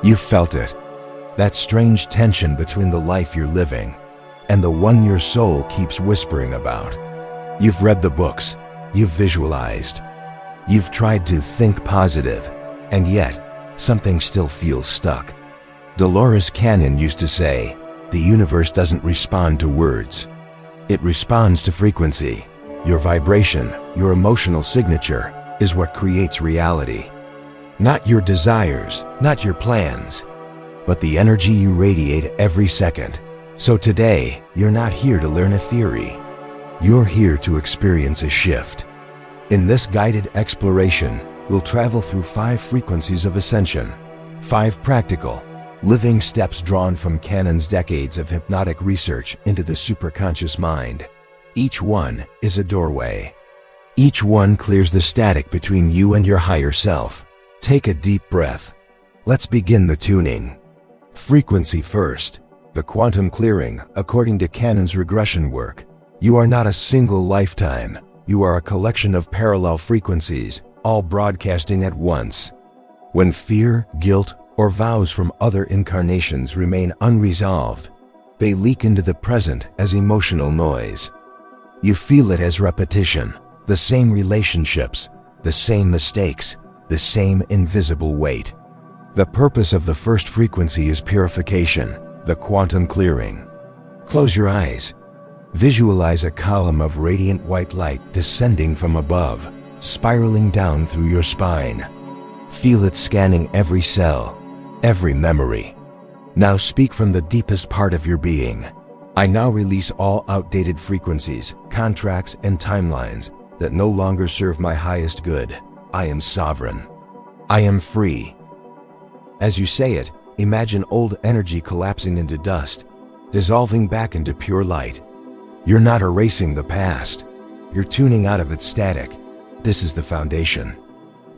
You felt it. That strange tension between the life you're living and the one your soul keeps whispering about. You've read the books, you've visualized, you've tried to think positive, and yet something still feels stuck. Dolores Cannon used to say, "The universe doesn't respond to words. It responds to frequency. Your vibration, your emotional signature, is what creates reality. Not your desires, not your plans, but the energy you radiate every second." So today, you're not here to learn a theory. You're here to experience a shift. In this guided exploration, we'll travel through 5 frequencies of ascension, 5 practical, living steps drawn from Cannon's decades of hypnotic research into the superconscious mind. Each one is a doorway. Each one clears the static between you and your higher self. Take a deep breath. Let's begin the tuning. Frequency first. The quantum clearing, according to Cannon's regression work. You are not a single lifetime. You are a collection of parallel frequencies, all broadcasting at once. When fear, guilt, or vows from other incarnations remain unresolved, they leak into the present as emotional noise. You feel it as repetition, the same relationships, the same mistakes, the same invisible weight. The purpose of the first frequency is purification, the quantum clearing. Close your eyes. Visualize a column of radiant white light descending from above, spiraling down through your spine. Feel it scanning every cell, every memory. Now speak from the deepest part of your being. I now release all outdated frequencies, contracts, and timelines that no longer serve my highest good. I am sovereign. I am free. As you say it, imagine old energy collapsing into dust, dissolving back into pure light. You're not erasing the past. You're tuning out of its static. This is the foundation.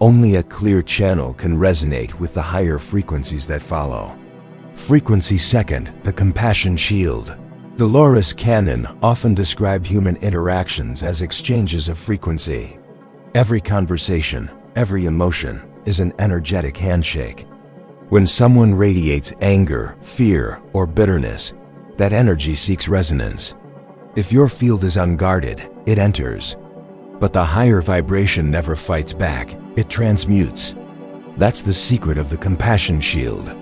Only a clear channel can resonate with the higher frequencies that follow. Frequency second, the compassion shield. Dolores Cannon often described human interactions as exchanges of frequency. Every conversation, every emotion is an energetic handshake. When someone radiates anger, fear, or bitterness, that energy seeks resonance. If your field is unguarded, it enters. But the higher vibration never fights back, it transmutes. That's the secret of the compassion shield.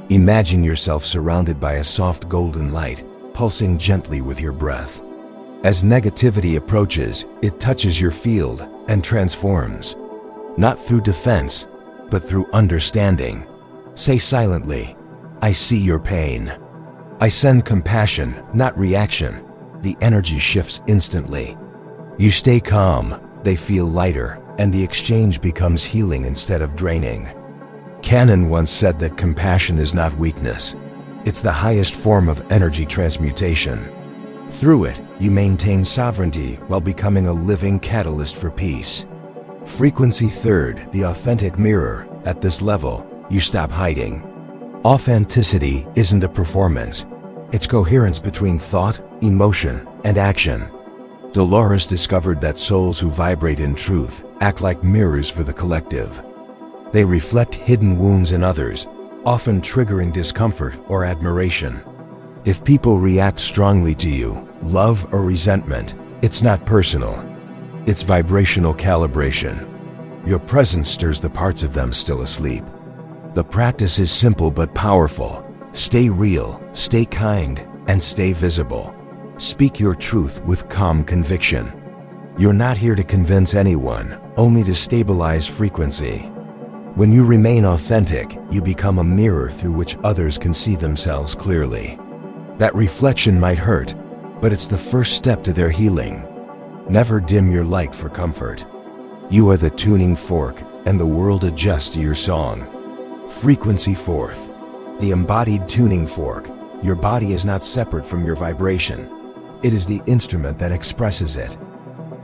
Imagine yourself surrounded by a soft golden light, pulsing gently with your breath. As negativity approaches, it touches your field and transforms. Not through defense, but through understanding. Say silently, "I see your pain." I send compassion, not reaction. The energy shifts instantly. You stay calm, they feel lighter, and the exchange becomes healing instead of draining. Cannon once said that compassion is not weakness. It's the highest form of energy transmutation. Through it, you maintain sovereignty while becoming a living catalyst for peace. Frequency third, the authentic mirror. At this level, you stop hiding. Authenticity isn't a performance. It's coherence between thought, emotion, and action. Dolores discovered that souls who vibrate in truth act like mirrors for the collective. They reflect hidden wounds in others, often triggering discomfort or admiration. If people react strongly to you, love or resentment, it's not personal. It's vibrational calibration. Your presence stirs the parts of them still asleep. The practice is simple but powerful. Stay real, stay kind, and stay visible. Speak your truth with calm conviction. You're not here to convince anyone, only to stabilize frequency. When you remain authentic, you become a mirror through which others can see themselves clearly. That reflection might hurt, but it's the first step to their healing. Never dim your light for comfort. You are the tuning fork, and the world adjusts to your song. Frequency fourth, the embodied tuning fork. Your body is not separate from your vibration. It is the instrument that expresses it.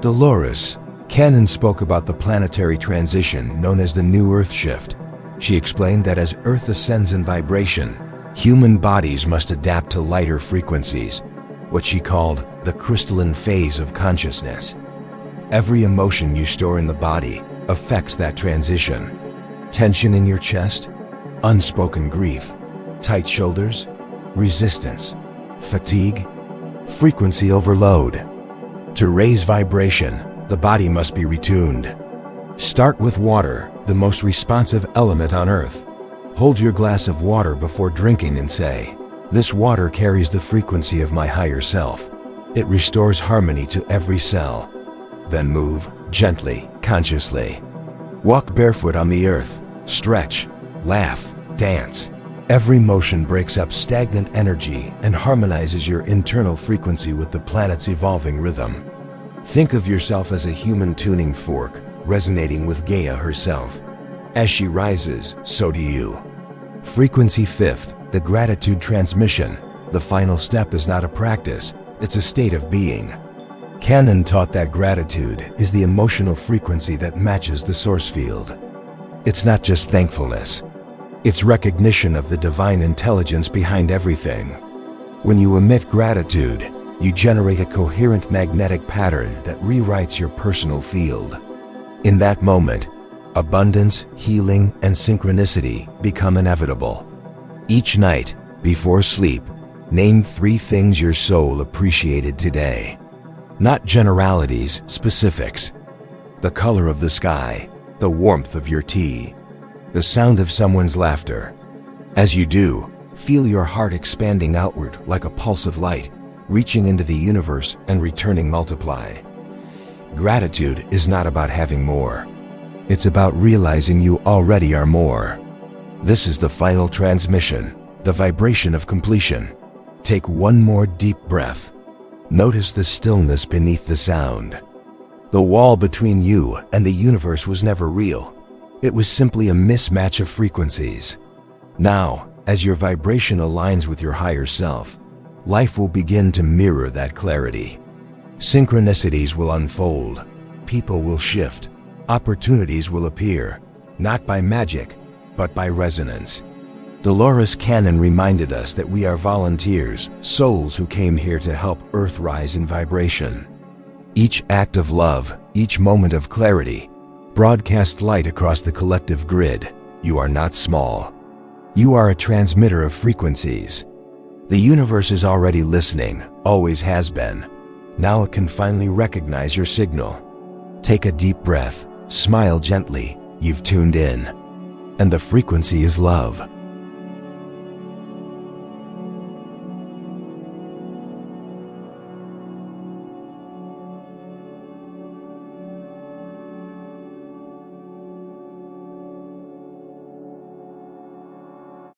Dolores Cannon spoke about the planetary transition known as the New Earth Shift. She explained that as Earth ascends in vibration, human bodies must adapt to lighter frequencies, what she called the crystalline phase of consciousness. Every emotion you store in the body affects that transition. Tension in your chest? unspoken grief, tight shoulders, resistance, fatigue, frequency overload. To raise vibration, the body must be retuned. Start with water, the most responsive element on earth. Hold your glass of water before drinking and say, "This water carries the frequency of my higher self. It restores harmony to every cell." Then move, gently, consciously. Walk barefoot on the earth, stretch, laugh, dance. Every motion breaks up stagnant energy and harmonizes your internal frequency with the planet's evolving rhythm. Think of yourself as a human tuning fork, resonating with Gaia herself. As she rises, so do you. Frequency 5th, the gratitude transmission. The final step is not a practice, it's a state of being. Cannon taught that gratitude is the emotional frequency that matches the source field. It's not just thankfulness. It's recognition of the divine intelligence behind everything. When you emit gratitude, you generate a coherent magnetic pattern that rewrites your personal field. In that moment, abundance, healing, and synchronicity become inevitable. Each night, before sleep, name 3 things your soul appreciated today. Not generalities, specifics. The color of the sky, the warmth of your tea, the sound of someone's laughter. As you do, feel your heart expanding outward like a pulse of light, reaching into the universe and returning multiplied. Gratitude is not about having more. It's about realizing you already are more. This is the final transmission, the vibration of completion. Take one more deep breath. Notice the stillness beneath the sound. The wall between you and the universe was never real. It was simply a mismatch of frequencies. Now, as your vibration aligns with your higher self, life will begin to mirror that clarity. Synchronicities will unfold, people will shift, opportunities will appear, not by magic, but by resonance. Dolores Cannon reminded us that we are volunteers, souls who came here to help Earth rise in vibration. Each act of love, each moment of clarity, broadcast light across the collective grid. You are not small. You are a transmitter of frequencies. The universe is already listening, always has been. Now it can finally recognize your signal. Take a deep breath, smile gently, you've tuned in. And the frequency is love.